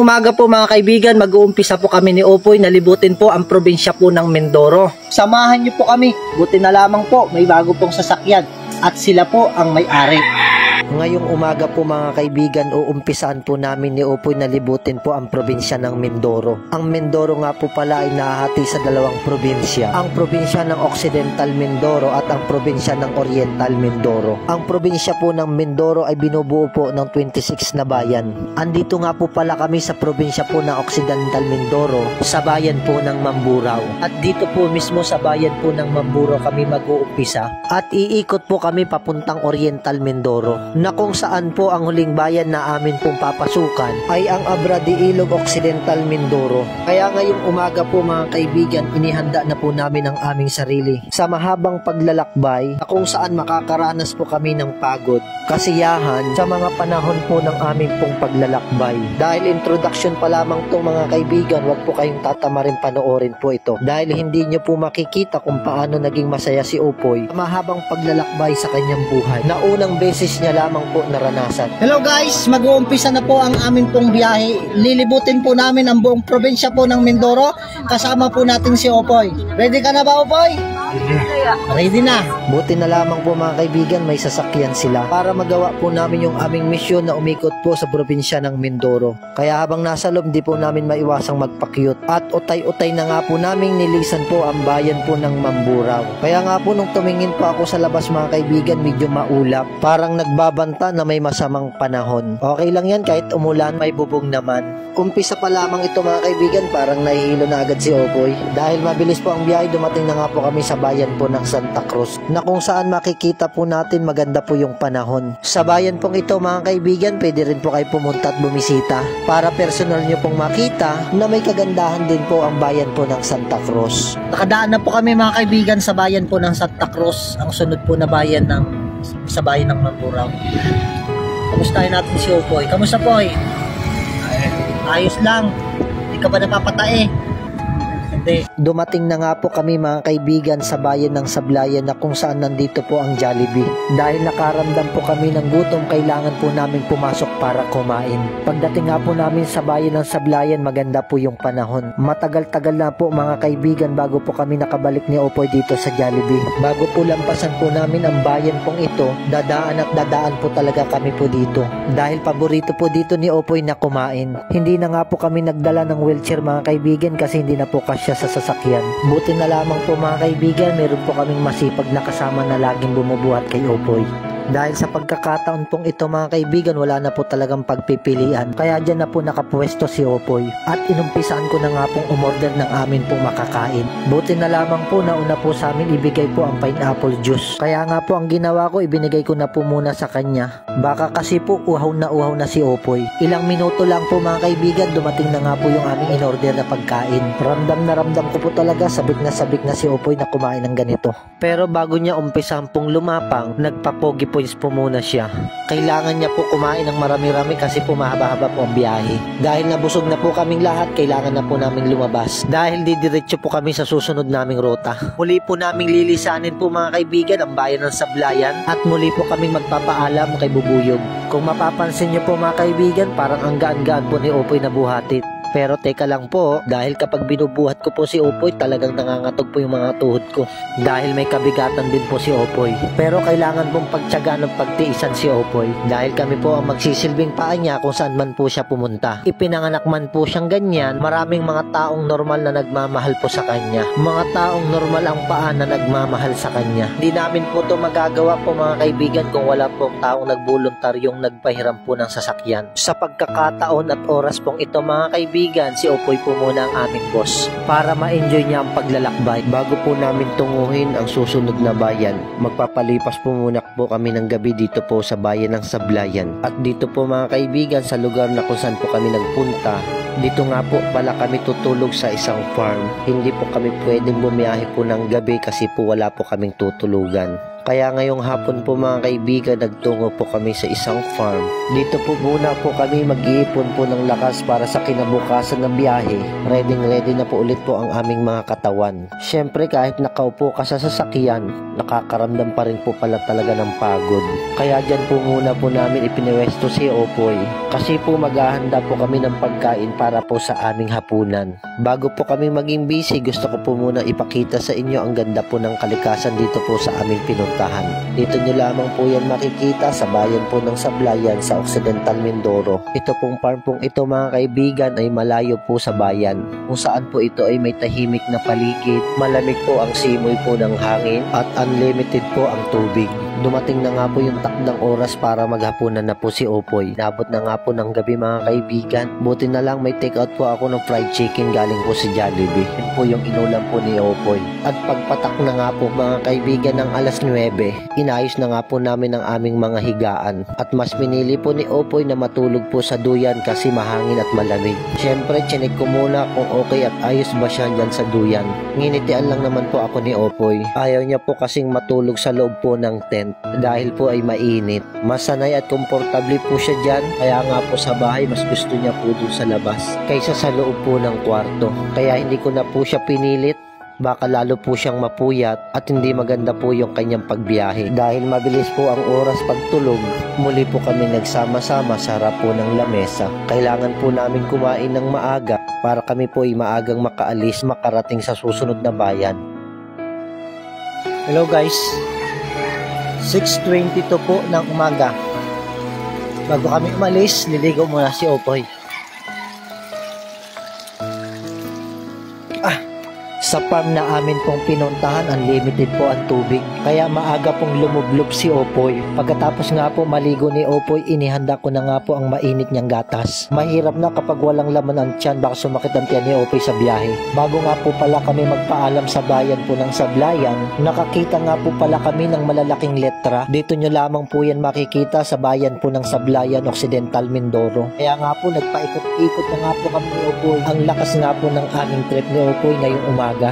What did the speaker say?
umaga po mga kaibigan, mag-uumpisa po kami ni Opoy na libutin po ang probinsya po ng Mindoro. Samahan niyo po kami, buti na lamang po may bago pong sasakyan at sila po ang may-ari. Ngayong umaga po mga kaibigan, uumpisaan po namin ni Opoy na libutin po ang probinsya ng Mindoro. Ang Mindoro nga po pala ay nahahati sa dalawang probinsya. Ang probinsya ng Occidental Mindoro at ang probinsya ng Oriental Mindoro. Ang probinsya po ng Mindoro ay binubuo po ng 26 na bayan. Andito nga po pala kami sa probinsya po ng Occidental Mindoro, sa bayan po ng Mamburao. At dito po mismo sa bayan po ng Mamburao kami mag-uumpisa. At iikot po kami papuntang Oriental Mindoro, na kung saan po ang huling bayan na amin pong papasukan ay ang Abra de Ilog Occidental Mindoro. Kaya ngayong umaga po mga kaibigan, inihanda na po namin ang aming sarili sa mahabang paglalakbay na kung saan makakaranas po kami ng pagod, kasiyahan sa mga panahon po ng aming pong paglalakbay. Dahil introduction pa lamang to mga kaibigan, wag po kayong tatamarin panoorin po ito dahil hindi nyo po makikita kung paano naging masaya si Opoy sa mahabang paglalakbay sa kanyang buhay na unang beses niya lamang po naranasan. Hello guys, mag-uumpisa na po ang amin pong biyahe. Lilibutin po namin ang buong probinsya po ng Mindoro. Kasama po natin si Opoy. Ready ka na ba, Opoy? Ready na. Buti na lamang po mga kaibigan, may sasakyan sila para magawa po namin yung aming misyon na umikot po sa probinsya ng Mindoro. Kaya habang nasa loob, di po namin maiwasang magpakyut at utay-utay na nga po namin nilisan po ang bayan po ng Mamburao. Kaya nga po nung tumingin po ako sa labas mga kaibigan, medyo maulap. Parang nagbabanta na may masamang panahon. Okay lang yan kahit umulan, may bubong naman. Umpisa pa lamang ito mga kaibigan, parang nahihilo na agad si Opoy. Dahil mabilis po ang biyahe, dumating na nga po kami sa bayan po ng Santa Cruz, na kung saan makikita po natin maganda po yung panahon. Sa bayan pong ito mga kaibigan, pwede rin po kayo pumunta at bumisita para personal nyo pong makita na may kagandahan din po ang bayan po ng Santa Cruz. Nakadaan na po kami mga kaibigan sa bayan po ng Santa Cruz, ang sunod po na bayan sa bayan ng Mamburao. Kamustahin natin si Opoy. Kamusta Poy? Ayos lang. Hindi ka ba napapatae? Hindi. Dumating na nga po kami mga kaibigan sa bayan ng Sablayan na kung saan nandito po ang Jollibee. Dahil nakaramdam po kami ng gutom, kailangan po namin pumasok para kumain. Pagdating nga po namin sa bayan ng Sablayan, maganda po yung panahon. Matagal-tagal na po mga kaibigan bago po kami nakabalik ni Opoy dito sa Jollibee. Bago po lampasan po namin ang bayan pong ito, dadaan at dadaan po talaga kami po dito. Dahil paborito po dito ni Opoy na kumain. Hindi na nga po kami nagdala ng wheelchair mga kaibigan kasi hindi na po kasya sa sasakyan. Buti na lamang po mga kaibigan, meron po kaming masipag na kasama na laging bumubuhat kay Opoy. Dahil sa pagkakataon pong ito mga kaibigan, wala na po talagang pagpipilian. Kaya dyan na po nakapwesto si Opoy. At inumpisaan ko na nga pong umorder ng amin pong makakain. Buti na lamang po na una po sa amin ibigay po ang pineapple juice. Kaya nga po ang ginawa ko, ibinigay ko na po muna sa kanya. Baka kasi po uhaw na si Opoy. Ilang minuto lang po mga kaibigan, dumating na nga po yung aming in-order na pagkain. Ramdam na ramdam ko po talaga, sabik na si Opoy na kumain ng ganito. Pero bago niya umpisahan pong lumapang, nagpapogi points po muna siya. Kailangan niya po kumain ng marami-rami kasi po mahaba-haba po ang biyahe. Dahil nabusog na po kaming lahat, kailangan na po naming lumabas. Dahil didiretso po kami sa susunod naming ruta. Muli po naming lilisanin po mga kaibigan ang bayan ng Sablayan at muli po kaming magpapaalam kay Bubuyog. Kung mapapansin niyo po mga kaibigan, parang ang gaan-gaan po ni Opoy na buhatin. Pero teka lang po, dahil kapag binubuhat ko po si Opoy, talagang nangangatog po yung mga tuhod ko. Dahil may kabigatan din po si Opoy. Pero kailangan pong pagtiyagaan ng pagtiisan si Opoy. Dahil kami po ang magsisilbing paa niya kung saan man po siya pumunta. Ipinanganak man po siyang ganyan, maraming mga taong normal na nagmamahal po sa kanya. Mga taong normal ang paa na nagmamahal sa kanya. Hindi namin po ito magagawa po mga kaibigan kung wala pong taong nagboluntaryong nagpahiram po ng sasakyan. Sa pagkakataon at oras pong ito mga kaibigan, si Opoy po muna ang aming boss para ma-enjoy niya ang paglalakbay. Bago po namin tunguhin ang susunod na bayan, magpapalipas po muna po kami ng gabi dito po sa bayan ng Sablayan. At dito po mga kaibigan, sa lugar na kung saan po kami nagpunta, Dito nga po pala kami tutulog sa isang farm. Hindi po kami pwedeng bumiyahe po ng gabi kasi po wala po kaming tutulugan. Kaya ngayong hapon po mga kaibigan, nagtungo po kami sa isang farm. Dito po muna po kami mag-iipon po ng lakas para sa kinabukasan ng biyahe. Ready na po ulit po ang aming mga katawan. Siyempre kahit nakaupo ka sa sasakyan, nakakaramdam pa rin po pala talaga ng pagod. Kaya dyan po muna po namin ipiniwesto si Opoy. Kasi po maghahanda po kami ng pagkain para po sa aming hapunan. Bago po kami maging busy, gusto ko po muna ipakita sa inyo ang ganda po ng kalikasan dito po sa aming pinuntahan. Dito nyo lamang po yan makikita sa bayan po ng Sablayan sa Occidental Mindoro. Ito pong farm pong ito mga kaibigan ay malayo po sa bayan, kung saan po ito ay may tahimik na paligid, malamig po ang simoy po ng hangin at unlimited po ang tubig. Dumating na nga po yung takdang oras para maghapunan na po si Opoy. Nabot na nga po ng gabi mga kaibigan. Buti na lang may take out po ako ng fried chicken galing po si Jollibee. Yan po yung inulam po ni Opoy. At pagpatak na nga po mga kaibigan ng alas 9, inayos na nga po namin ang aming mga higaan. At mas pinili po ni Opoy na matulog po sa duyan kasi mahangin at malamig. Siyempre, chinik ko muna kung okay at ayos ba siya dyan sa duyan. Nginitian lang naman po ako ni Opoy. Ayaw niya po kasing matulog sa loob po ng tent dahil po ay mainit. Mas sanay at komportable po siya dyan, kaya nga po sa bahay mas gusto niya po dun sa labas kaysa sa loob po ng kwarto. Kaya hindi ko na po siya pinilit, baka lalo po siyang mapuyat at hindi maganda po yung kanyang pagbiyahe. Dahil mabilis po ang oras pagtulog, muli po kami nagsama-sama sa harap po ng lamesa. Kailangan po namin kumain ng maaga para kami po ay maagang makaalis, makarating sa susunod na bayan. Hello guys, 6:22 po ng umaga. Bago kami umalis, liligo muna si Opoy. Sa farm na amin pong pinuntahan, unlimited po ang tubig. Kaya maaga pong lumublob si Opoy. Pagkatapos nga po maligo ni Opoy, inihanda ko na nga po ang mainit niyang gatas. Mahirap na kapag walang laman ang tiyan, baka sumakit ang tiyan ni Opoy sa biyahe. Bago nga po pala kami magpaalam sa bayan po ng Sablayan, nakakita nga po pala kami ng malalaking letra. Dito nyo lamang po yan makikita sa bayan po ng Sablayan, Occidental Mindoro. Kaya nga po nagpaikot-ikot na nga po kami ni Opoy. Ang lakas nga po ng aming trip ni Opoy ngayong umaga.